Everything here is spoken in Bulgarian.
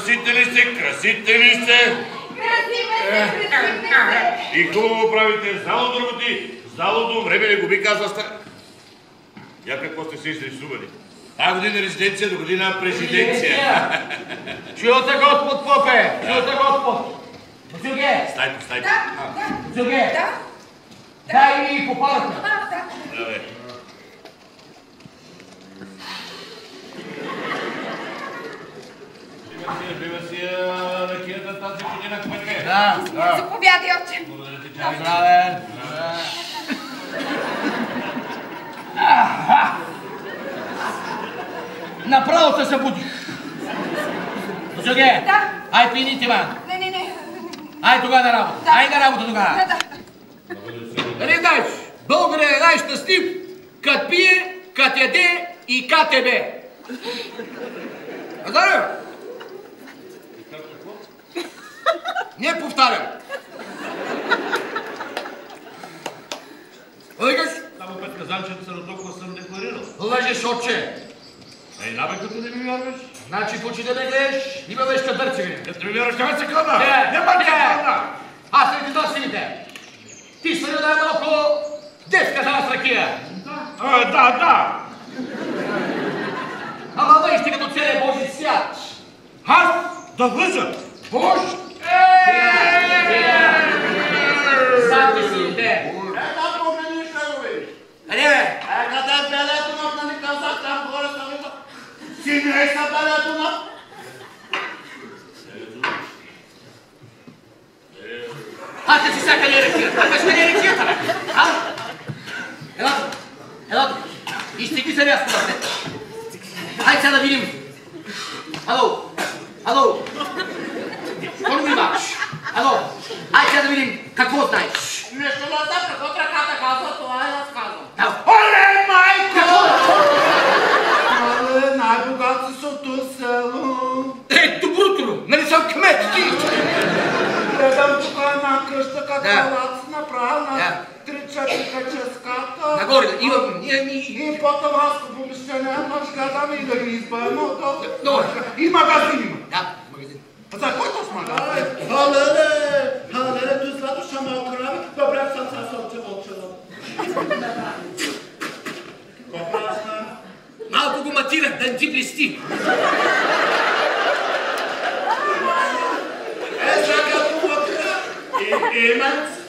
Красители сте, красители сте. И хубаво правите. Залудо работи. Залудо време не губи, казва стар. Я какво сте се изрисували? Та година резиденция, до година президенция. Чуете Господ, попе! Чуете Господ! Бузюге! Стайко. Бузюге! Дай ми попарата. Да, бе. Бива си ракията тази година, кметке. Да. Заповядай, отче. Благодаря ти, Здраве! Направо се събудих. Бузюге! Да. Ай, пийните, ман. Не. Ай тогава на работа. Ай на работа тогава. Да. Нали знаеш, българин е най-щастлив, кът пие, кът яде и кът тебе. Знаеш? Не повтарям. Лъгаш? Само пет казанчета са до толкова съм декларирал. Лъжеш, отче. Ей, набе, като не ми вярваш? Значи в очи да ме гледаш, има виж кадърцеви. Като ми вярваш, няма се кълна! Не, Няма се кълна! Аз не ти носимите. Ти свърля най-малко 10 казана с ракия. Да. Ама лъжте като целия Божи свят. Аз да лъжа! Бож! Задни сините. Ето помени шарове. Къде бе? Къде белето на ни казах, там горе са вижда. Синя са белето на... Аз си сега къде е ракията? Аз къде е ракията, бе? А? Елато. Изтекли се рязко, бе. Хайде сега да видим. Ало. Какво го имаш? Ало. Хайде сега да видим какво знаеш. Нещо да знам, какво ръката казва, това е аз казвам. Оле, майко! Але най-богатото село. Доброто, нали съм кмет ти? Гледам тук една къща, като палац направена. 3-4 каческата. Нагоре, имам. И по-тъмраско помещение, нощ гледам и да ги избавим от това. Добре. И магазин има. Да, магазин. За който с магазин? Халеле, tu zlato ще ме окрави, добре в сърца соче очева. Попрасна. Малко го матирах, да не ти блести. Е, сега като матира. Имец.